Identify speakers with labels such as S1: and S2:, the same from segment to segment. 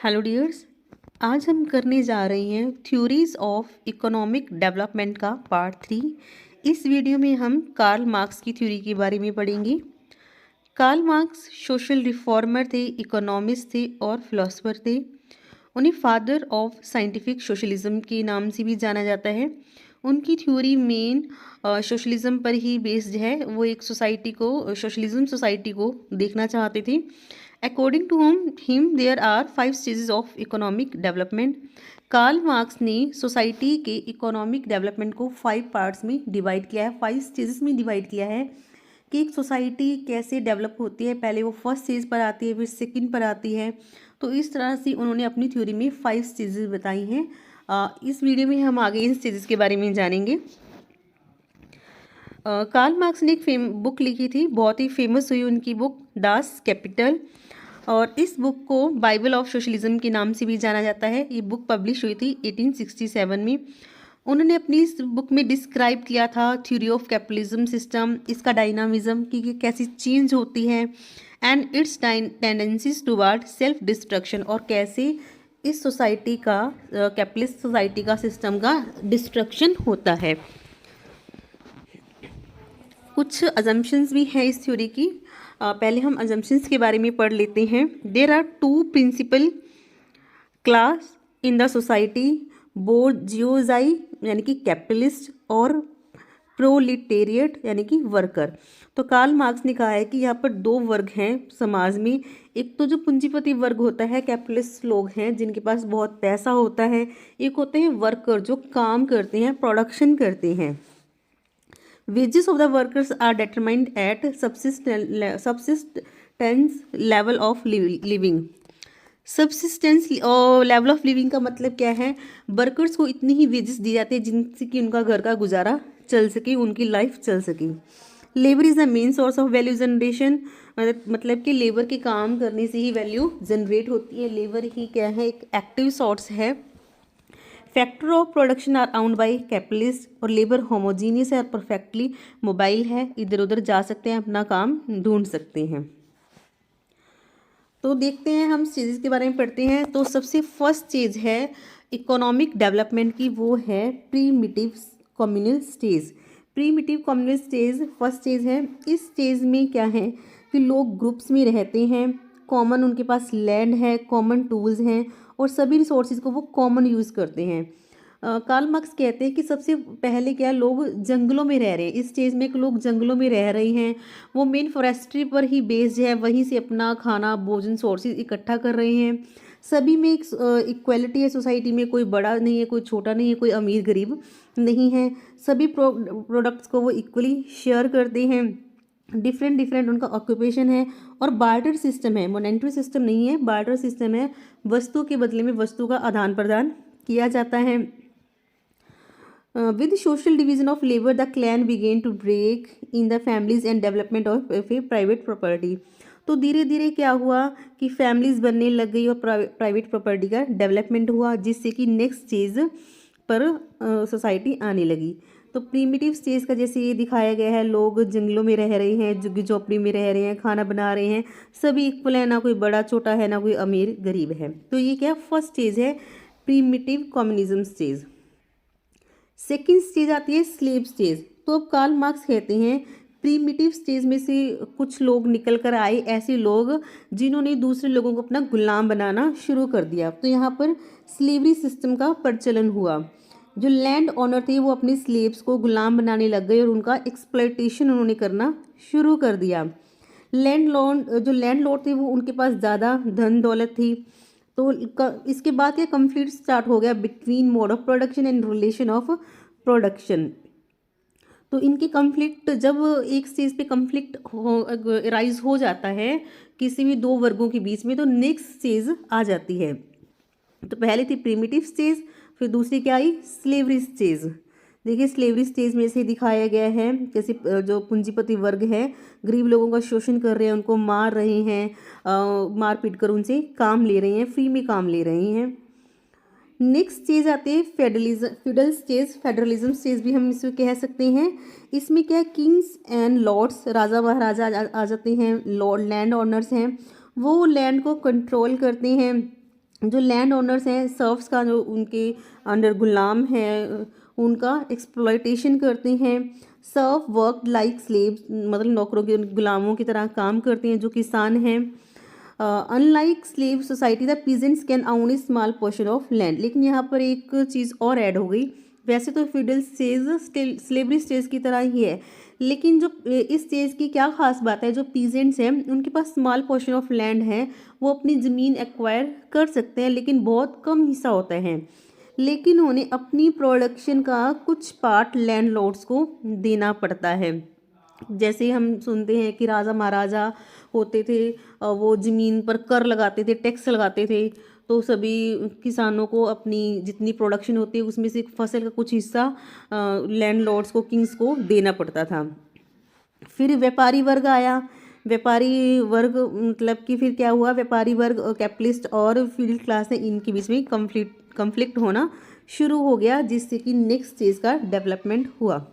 S1: Hello dears. आज हम करने जा रहे हैं थ्योरीज ऑफ इकोनॉमिक डेवलपमेंट का पार्ट 3। इस वीडियो में हम कार्ल मार्क्स की थ्योरी के बारे में पढ़ेंगे। कार्ल मार्क्स सोशल रिफॉर्मर थे, इकोनॉमिस्ट थे और फिलोसोफर थे। उन्हें फादर ऑफ साइंटिफिक सोशलिज्म के नाम से भी जाना जाता है। उनकी थ्योरी मेन सोशलिज्म पर ही बेस्ड है। वो एक सोसाइटी को, सोशलिज्म सोसाइटी को देखना चाहते थे। According to him there are 5 stages of economic development. Karl Marx ने सोसाइटी के इकोनॉमिक डेवलपमेंट को 5 पार्ट्स में डिवाइड किया है, 5 स्टेजेस में डिवाइड किया है कि एक सोसाइटी कैसे डेवलप होती है। पहले वो फर्स्ट स्टेज पर आती है, फिर सेकंड पर आती है। तो इस तरह से उन्होंने अपनी थ्योरी में 5 स्टेजेस बताई हैं। इस वीडियो में हम आगे इन स्टेजेस के बारे में जानेंगे। कार्ल मार्क्स ने एक बुक लिखी थी, बहुत ही फेमस हुई उनकी बुक डास कैपिटल, और इस बुक को बाइबल ऑफ सोशलिज्म के नाम से भी जाना जाता है। ये बुक पब्लिश हुई थी 1867 में। उन्होंने अपनी इस बुक में डिस्क्राइब किया था थ्योरी ऑफ कैपिटलिज्म सिस्टम, इसका डायनामिज्म कि कैसी चेंज होती है, and it's tendencies toward self destruction, और कैसे इस सोसाइटी का, कैपिटलिस्ट सोसाइटी का सिस्टम का डिस्ट्रक्शन होता है। कुछ अजम्पशंस भी हैं इस थ्योरी की। पहले हम अजम्पशंस के बारे में पढ़ लेते हैं। There are 2 principal class in the society, bourgeoisie यानी कि कैपिटलिस्ट और प्रोलिटेरिएट यानी कि वर्कर। तो कार्ल मार्क्स ने कहा है कि यहाँ पर 2 वर्ग हैं समाज में। एक तो जो पूंजीपति वर्ग होता है, कैपिटलिस्ट लोग हैं जिनके पास बहुत पैसा होता है। एक होते हैं वर्कर जो काम करते हैं, प्रोडक्शन करते हैं। Wages of the workers are determined at subsistence level of living। Subsistence level of living का मतलब क्या है? वर्कर्स को इतनी ही वेजेस दी जाती है जिनसे कि उनका घर का गुजारा चल सके, उनकी लाइफ चल सके। Labour is the main source of value generation, मतलब कि लेबर के काम करने से ही वैल्यू जनरेट होती है। लेबर ही क्या है? एक एक्टिव सोर्स है। Factor of production are owned by capitalist, और लेबर होमोजीनियस है और परफेक्टली मोबाइल है, इधर उधर जा सकते हैं, अपना काम ढूंढ सकते हैं। तो देखते हैं, हम स्टेजेस के बारे में पढ़ते हैं। तो सबसे फर्स्ट स्टेज है इकोनॉमिक डेवलपमेंट की, वो है primitive communal stage. Primitive communal stage first stage है। इस स्टेज में क्या है कि लोग ग्रुप्स में रहते हैं, कॉमन उनके पास लैंड है, कॉमन टूल्स हैं और सभी रिसोर्सेज को वो कॉमन यूज़ करते हैं। कार्ल मार्क्स कहते हैं कि सबसे पहले क्या, लोग जंगलों में रह रहे हैं। इस स्टेज में लोग जंगलों में रह रहे हैं, वो मेन फॉरेस्ट्री पर ही बेस्ड है, वहीं से अपना खाना भोजन सोर्सेज इकट्ठा कर रहे हैं। सभी में एक इक्वलिटी है सोसाइटी में, कोई बड़ा नहीं है, कोई छोटा नहीं है, कोई अमीर गरीब नहीं है। सभी प्रोडक्ट्स को वो इक्वली शेयर करते हैं। डिफरेंट उनका ऑक्यूपेशन है और बार्टर सिस्टम है, मोनेटरी सिस्टम नहीं है, बार्टर सिस्टम है। वस्तु के बदले में वस्तु का आदान प्रदान किया जाता है। With social division of labour the clan begin to break in the families and development of a private property. तो धीरे धीरे क्या हुआ कि फैमिलीज बनने लग गई और प्राइवेट प्रॉपर्टी का डेवलपमेंट हुआ, जिससे कि नेक्स्ट स्टेज पर सोसाइटी आने लगी। तो प्रीमिटिव स्टेज का जैसे ये दिखाया गया है, लोग जंगलों में रह रहे हैं, झुग्गी झोपड़ी में रह रहे हैं, खाना बना रहे हैं, सभी इक्वल है, ना कोई बड़ा छोटा है, ना कोई अमीर गरीब है। तो ये क्या फर्स्ट स्टेज है, primitive communism stage. Second stage आती है स्लेव स्टेज। तो अब कार्ल मार्क्स कहते हैं प्रीमिटिव स्टेज में से कुछ लोग निकल कर आए, ऐसे लोग जिन्होंने दूसरे लोगों को अपना गुलाम बनाना शुरू कर दिया। तो यहाँ पर स्लेवरी सिस्टम का प्रचलन हुआ। जो लैंड ओनर थे वो अपने स्लेव्स को गुलाम बनाने लग गए और उनका एक्सप्लॉयटेशन उन्होंने करना शुरू कर दिया। जो लैंडलॉर्ड थे वो, उनके पास ज़्यादा धन दौलत थी। तो इसके बाद क्या कन्फ्लिक्ट स्टार्ट हो गया between mode of production and relation of production. तो इनके कन्फ्लिक्ट, जब एक स्टेज पे कन्फ्लिक्ट राइज हो जाता है किसी भी 2 वर्गों के बीच में, तो नेक्स्ट स्टेज आ जाती है। तो पहले थी प्रीमिटिव स्टेज, फिर दूसरी क्या आई, स्लेवरी स्टेज। देखिए स्लेवरी स्टेज में से दिखाया गया है कैसे जो पूंजीपति वर्ग है गरीब लोगों का शोषण कर रहे हैं, उनको मार रहे हैं, मार पीट कर उनसे काम ले रहे हैं, फ्री में काम ले रहे हैं। नेक्स्ट स्टेज आते हैं फेडरल स्टेज। फेडरलिज्म स्टेज भी हम इसमें कह सकते हैं। इसमें क्या, किंग्स एंड लॉर्ड्स, राजा महाराजा आ जाते हैं, लैंड ओनर्स हैं, वो लैंड को कंट्रोल करते हैं, जो लैंड ओनर्स हैं, सर्फ्स का जो उनके अंडर गुलाम है उनका एक्सप्लॉयटेशन करते हैं। सर्फ वर्क लाइक स्लेव्स, मतलब नौकरों के गुलामों की तरह काम करते हैं जो किसान हैं। Unlike slave society the peasants can own A small portion of land. लेकिन यहाँ पर एक चीज़ और ऐड हो गई, वैसे तो फ्यूडल स्टेज स्लेवरी स्टेज की तरह ही है, लेकिन जो इस स्टेज की क्या खास बात है, जो पीजेंट्स हैं उनके पास स्मॉल पोर्शन ऑफ लैंड है, वो अपनी ज़मीन एक्वायर कर सकते हैं लेकिन बहुत कम हिस्सा होता है, लेकिन उन्हें अपनी प्रोडक्शन का कुछ पार्ट लैंडलॉर्ड्स को देना पड़ता है। जैसे हम सुनते हैं कि राजा महाराजा होते थे, वो ज़मीन पर कर लगाते थे, टैक्स लगाते थे, तो सभी किसानों को अपनी जितनी प्रोडक्शन होती है उसमें से फसल का कुछ हिस्सा लैंडलॉर्ड्स को, किंग्स को देना पड़ता था। फिर व्यापारी वर्ग आया। व्यापारी वर्ग मतलब कि फिर क्या हुआ, व्यापारी वर्ग, कैपिटलिस्ट और फील्ड क्लास है, इनके बीच में कन्फ्लिक्ट होना शुरू हो गया, जिससे कि नेक्स्ट स्टेज का डेवलपमेंट हुआ।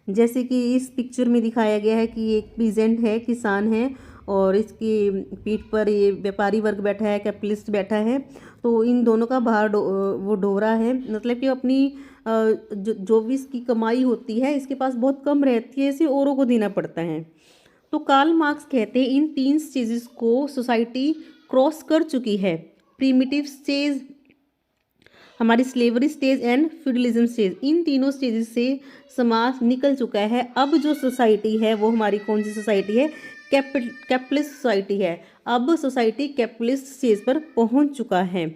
S1: जैसे कि इस पिक्चर में दिखाया गया है कि एक पीजेंट है, किसान है, और इसकी पीठ पर ये व्यापारी वर्ग बैठा है, कैपिटलिस्ट बैठा है। तो इन दोनों का बाहर वो डोरा है, मतलब कि अपनी जो भी इसकी कमाई होती है इसके पास बहुत कम रहती है, इसे औरों को देना पड़ता है। तो कार्ल मार्क्स कहते हैं इन 3 स्टेजेस को सोसाइटी क्रॉस कर चुकी है। प्रीमिटिव स्टेज, हमारी slavery stage and feudalism stage, इन तीनों स्टेजेस से समाज निकल चुका है। अब जो सोसाइटी है वो हमारी कौन सी सोसाइटी है, कैपिटलिस्ट सोसाइटी है। अब सोसाइटी कैपिटलिस्ट स्टेज पर पहुंच चुका है।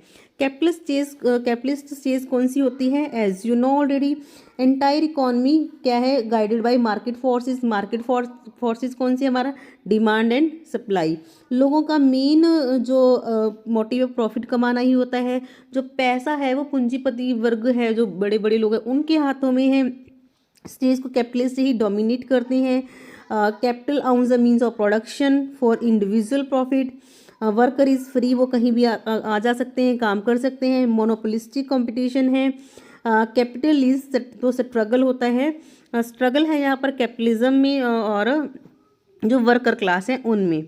S1: कैपिटलिस्ट स्टेज कौन सी होती है, as you know already, entire economy क्या है, guided by market forces. Market forces कौन सी, हमारा डिमांड एंड सप्लाई। लोगों का मेन जो मोटिव प्रॉफिट कमाना ही होता है। जो पैसा है वो पूंजीपति वर्ग है, जो बड़े बड़े लोग हैं उनके हाथों में है। स्टेज को कैपिटलिस्ट ही डोमिनेट करते हैं। Capital ounce the means of production for individual profit. Worker is free, वो कहीं भी आ जा सकते हैं, काम कर सकते हैं। मोनोपोलिस्टिक कंपटीशन है। कैपिटल इज तो स्ट्रगल होता है, स्ट्रगल है यहाँ पर कैपिटलिज्म में और जो वर्कर क्लास है उनमें।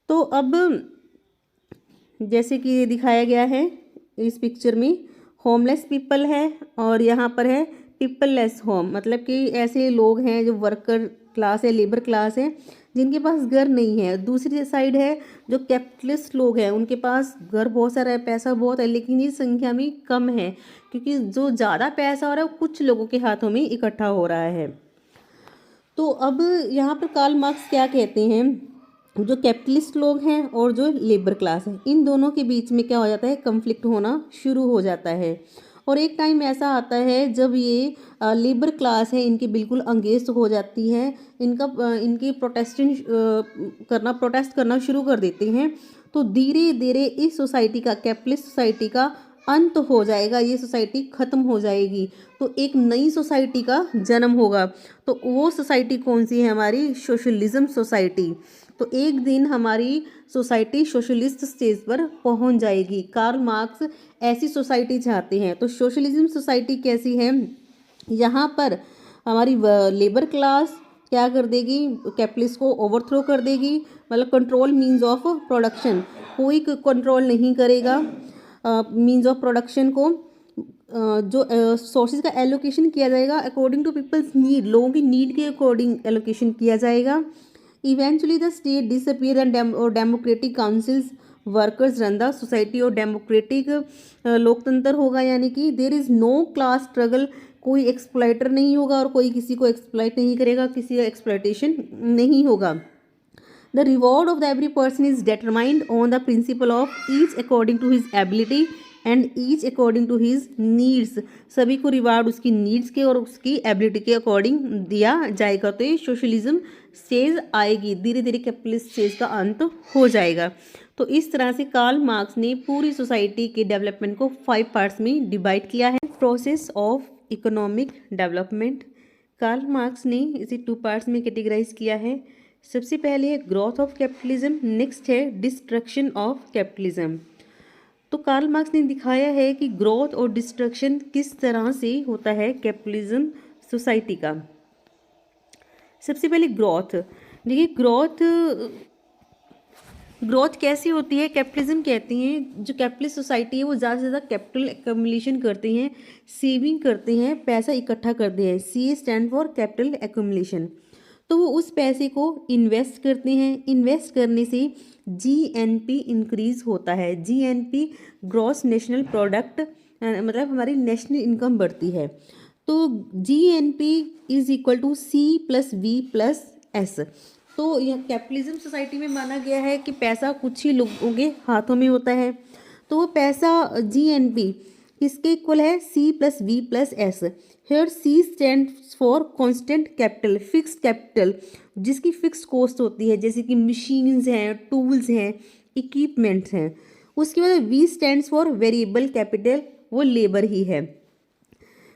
S1: तो अब जैसे कि दिखाया गया है इस पिक्चर में, होमलेस पीपल है और यहाँ पर है पीपल लेस होम, मतलब कि ऐसे लोग हैं जो वर्कर क्लास है, लेबर क्लास है, जिनके पास घर नहीं है। दूसरी साइड है जो कैपिटलिस्ट लोग हैं, उनके पास घर बहुत सारा है, पैसा बहुत है, लेकिन ये संख्या में कम है, क्योंकि जो ज़्यादा पैसा हो रहा है वो कुछ लोगों के हाथों में इकट्ठा हो रहा है। तो अब यहाँ पर कार्ल मार्क्स क्या कहते हैं, जो कैपिटलिस्ट लोग हैं और जो लेबर क्लास है, इन दोनों के बीच में क्या हो जाता है, कन्फ्लिक्ट होना शुरू हो जाता है। और एक टाइम ऐसा आता है जब ये लेबर क्लास है इनकी बिल्कुल अंगेस्ट हो जाती है, इनकी प्रोटेस्ट करना शुरू कर देते हैं। तो धीरे धीरे इस सोसाइटी का, कैपिटलिस्ट सोसाइटी का अंत हो जाएगा, ये सोसाइटी ख़त्म हो जाएगी। तो एक नई सोसाइटी का जन्म होगा। तो वो सोसाइटी कौन सी है, हमारी सोशलिज्म सोसाइटी। तो एक दिन हमारी सोसाइटी सोशलिस्ट स्टेज पर पहुंच जाएगी। कार्ल मार्क्स ऐसी सोसाइटी चाहते हैं। तो सोशलिज्म सोसाइटी कैसी है, यहाँ पर हमारी लेबर क्लास क्या कर देगी, कैपिटलिस्ट को ओवरथ्रो कर देगी, मतलब कंट्रोल मींस ऑफ प्रोडक्शन, कोई कंट्रोल नहीं करेगा मींस ऑफ प्रोडक्शन को। जो सोर्सेज का एलोकेशन किया जाएगा अकॉर्डिंग टू पीपल्स नीड, लोगों की नीड के अकॉर्डिंग एलोकेशन किया जाएगा। Eventually the state disappear and democratic councils workers run the society, और डेमोक्रेटिक लोकतंत्र होगा, यानी कि there is no class struggle, कोई एक्सप्लॉइटर नहीं होगा और कोई किसी को एक्सप्लॉइट नहीं करेगा, किसी का एक्सप्लॉइटेशन नहीं होगा। The reward of the every person is determined on the principle of each according to his ability and each according to his needs. सभी को रिवार्ड उसकी नीड्स के और उसकी एबिलिटी के अकॉर्डिंग दिया जाएगा। तो ये सोशलिज्म स्टेज आएगी, धीरे धीरे कैपिटलिस्ट स्टेज का अंत हो जाएगा। तो इस तरह से कार्ल मार्क्स ने पूरी सोसाइटी के डेवलपमेंट को 5 पार्ट्स में डिवाइड किया है। Process of economic development, Karl Marx ने इसे 2 पार्ट्स में कैटेगराइज किया है। सबसे पहले है ग्रोथ ऑफ कैपिटलिज्म, नेक्स्ट है डिस्ट्रक्शन ऑफ कैपिटलिज्म। तो कार्ल मार्क्स ने दिखाया है कि ग्रोथ और डिस्ट्रक्शन किस तरह से होता है कैपिटलिज्म सोसाइटी का। सबसे पहले ग्रोथ, देखिए ग्रोथ ग्रोथ कैसी होती है? कैपिटलिज्म कहते हैं जो कैपिटलिस्ट सोसाइटी है वो ज़्यादा से ज़्यादा कैपिटल एक्यूमुलेशन करते हैं, सेविंग करते हैं, पैसा इकट्ठा करते हैं। सी स्टैंड फॉर कैपिटल एक्यूमुलेशन। तो वो उस पैसे को इन्वेस्ट करते हैं। इन्वेस्ट करने से जीएनपी इंक्रीज होता है। जीएनपी ग्रॉस नेशनल प्रोडक्ट, मतलब हमारी नेशनल इनकम बढ़ती है। तो GNP is equal to C plus V plus S. तो यह कैपिटलिज्म सोसाइटी में माना गया है कि पैसा कुछ ही लोगों के हाथों में होता है। तो वो पैसा जीएनपी किसके इक्वल है? C plus V plus S. Here C stands for constant capital, fixed capital जिसकी फिक्स्ड कॉस्ट होती है, जैसे कि मशीन्स हैं, टूल्स हैं, इक्विपमेंट्स हैं। उसके बाद V stands for variable capital, वो लेबर ही है।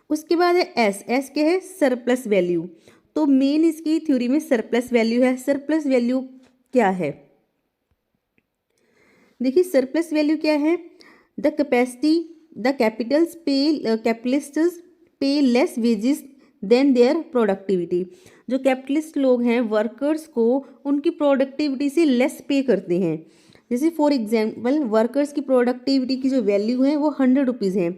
S1: उसके बाद है एस। एस क्या है? Surplus value. तो मेन इसकी थ्योरी में सरप्लस वैल्यू है। सरप्लस वैल्यू क्या है? देखिए सरप्लस वैल्यू क्या है? The capacity the capitalists pay less wages than their productivity. जो कैपिटलिस्ट लोग हैं वर्कर्स को उनकी प्रोडक्टिविटी से लेस पे करते हैं। जैसे फॉर एग्जांपल वर्कर्स की प्रोडक्टिविटी की जो वैल्यू है वो 100 रुपीज़ है,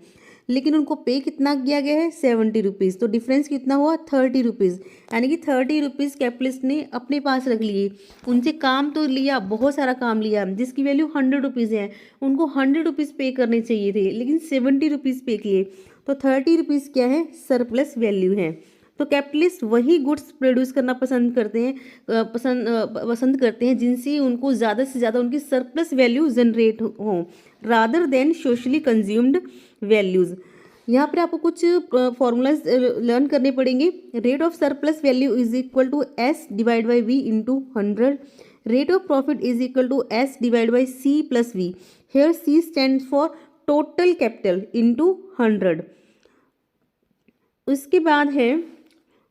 S1: लेकिन उनको पे कितना किया गया है? 70 रुपीज़। तो डिफरेंस कितना हुआ? 30 रुपीज़। यानी कि 30 रुपीज़ कैपिटलिस्ट ने अपने पास रख लिए। उनसे काम तो लिया, बहुत सारा काम लिया, जिसकी वैल्यू 100 रुपीज़ है। उनको 100 रुपीज़ पे करने चाहिए थे, लेकिन 70 रुपीज़ पे किए। तो 30 रुपीज़ क्या है? सरप्लस वैल्यू है। तो कैपिटलिस्ट वही गुड्स प्रोड्यूस करना पसंद करते हैं, पसंद करते हैं जिनसे उनको ज़्यादा से ज़्यादा उनकी सरप्लस वैल्यू जनरेट हो, rather than socially consumed values. यहाँ पर आपको कुछ फॉर्मूलाज लर्न करने पड़ेंगे। Rate of surplus value is equal to S divide by V into 100। Rate of profit is equal to S divide by C plus V. Here C stand for total capital into 100। उसके बाद है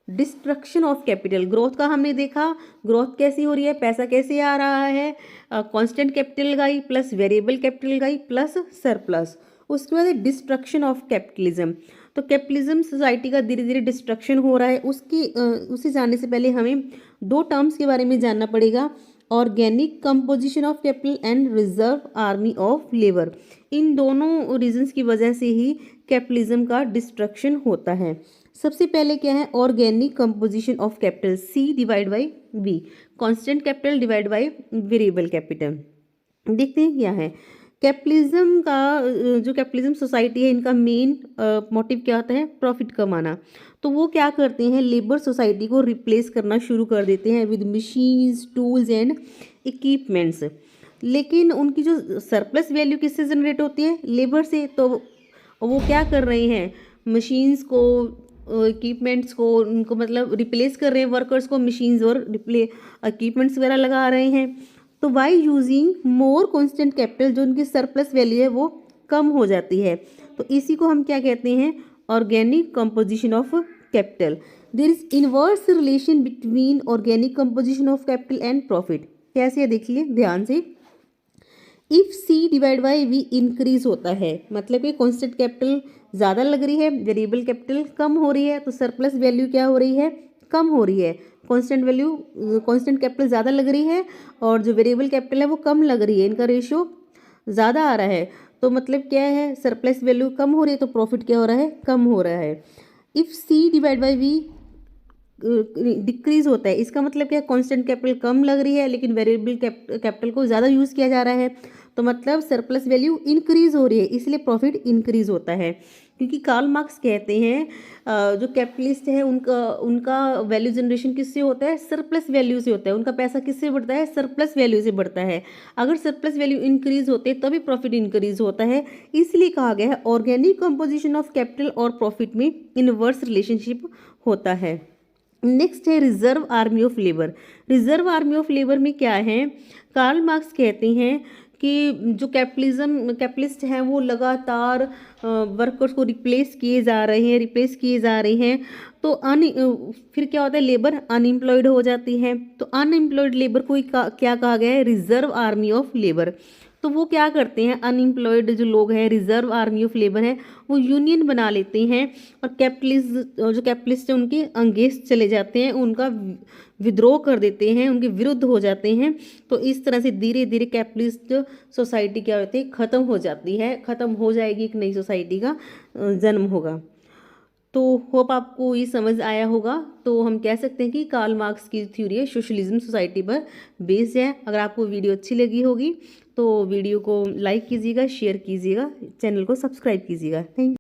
S1: destruction of capital. Growth का हमने देखा, growth कैसी हो रही है, पैसा कैसे आ रहा है, कांस्टेंट कैपिटल गई प्लस वेरिएबल कैपिटल गई प्लस सरप्लस। उसके बाद डिस्ट्रक्शन ऑफ कैपिटलिज्म। तो कैपिटलिज्म सोसाइटी का धीरे धीरे डिस्ट्रक्शन हो रहा है। उसे जानने से पहले हमें दो टर्म्स के बारे में जानना पड़ेगा, organic composition of capital and reserve army of labour. इन दोनों रीजंस की वजह से ही कैपिटलिज्म का डिस्ट्रक्शन होता है। सबसे पहले क्या है? Organic composition of capital, C divide by V, constant capital divide by variable capital. देखते हैं क्या है कैपिटलिज्म का। जो कैपिटलिज्म सोसाइटी है इनका मेन मोटिव क्या होता है? प्रॉफिट कमाना। तो वो क्या करते हैं? लेबर सोसाइटी को रिप्लेस करना शुरू कर देते हैं with machines, tools and equipments. लेकिन उनकी जो सरप्लस वैल्यू किससे जनरेट होती है? लेबर से। तो वो क्या कर रहे हैं? मशीन्स को, इक्विपमेंट्स को, उनको मतलब रिप्लेस कर रहे हैं, वर्कर्स को मशीन्स और इक्विपमेंट्स वगैरह लगा रहे हैं। तो by using more constant capital, जो उनकी सरप्लस वैल्यू है वो कम हो जाती है। तो इसी को हम क्या कहते हैं? Organic composition of capital. There is inverse relation between organic composition of capital and profit. कैसे है देखिए ध्यान से। If C divide by V increase होता है, मतलब कि कांस्टेंट कैपिटल ज़्यादा लग रही है, वेरिएबल कैपिटल कम हो रही है, तो सरप्लस वैल्यू क्या हो रही है? कम हो रही है। कांस्टेंट कैपिटल ज़्यादा लग रही है और जो वेरिएबल कैपिटल है वो कम लग रही है, इनका रेशियो ज़्यादा आ रहा है। तो मतलब क्या है? सरप्लस वैल्यू कम हो रही है तो प्रॉफिट क्या हो रहा है? कम हो रहा है। If C divide by V decrease होता है, इसका मतलब क्या? कांस्टेंट कैपिटल कम लग रही है लेकिन वेरिएबल कैपिटल को ज़्यादा यूज़ किया जा रहा है, तो मतलब सरप्लस वैल्यू इंक्रीज हो रही है, इसलिए प्रॉफिट इंक्रीज होता है। क्योंकि कार्ल मार्क्स कहते हैं जो कैपिटलिस्ट है उनका वैल्यू जनरेशन किससे होता है? सरप्लस वैल्यू से होता है। उनका पैसा किससे बढ़ता है? सरप्लस वैल्यू से बढ़ता है। अगर सरप्लस वैल्यू इंक्रीज होते तभी प्रॉफिट इंक्रीज होता है। इसलिए कहा गया है ऑर्गेनिक कंपोजिशन ऑफ कैपिटल और प्रॉफिट में इनवर्स रिलेशनशिप होता है। नेक्स्ट है reserve army of labour. Reserve army of labour में क्या है? कार्ल मार्क्स कहते हैं कि जो कैपिटलिस्ट हैं वो लगातार वर्कर्स को रिप्लेस किए जा रहे हैं। तो फिर क्या होता है? लेबर अनएम्प्लॉयड हो जाती है। तो अनएम्प्लॉयड लेबर को क्या कहा गया है? Reserve army of labour. तो वो क्या करते हैं, अनएम्प्लॉयड जो लोग हैं, रिजर्व आर्मी ऑफ लेबर है, वो यूनियन बना लेते हैं और कैपिटलिस्ट हैं उनके अंगेंस्ट चले जाते हैं, उनका विद्रोह कर देते हैं, उनके विरुद्ध हो जाते हैं। तो इस तरह से धीरे धीरे कैपिटलिस्ट सोसाइटी क्या होती है, ख़त्म हो जाती है, ख़त्म हो जाएगी, एक नई सोसाइटी का जन्म होगा। तो होप आपको ये समझ आया होगा। तो हम कह सकते हैं कि कार्ल मार्क्स की थ्योरी है सोशलिज्म सोसाइटी पर बेस्ड है। अगर आपको वीडियो अच्छी लगी होगी तो वीडियो को लाइक कीजिएगा, शेयर कीजिएगा, चैनल को सब्सक्राइब कीजिएगा। थैंक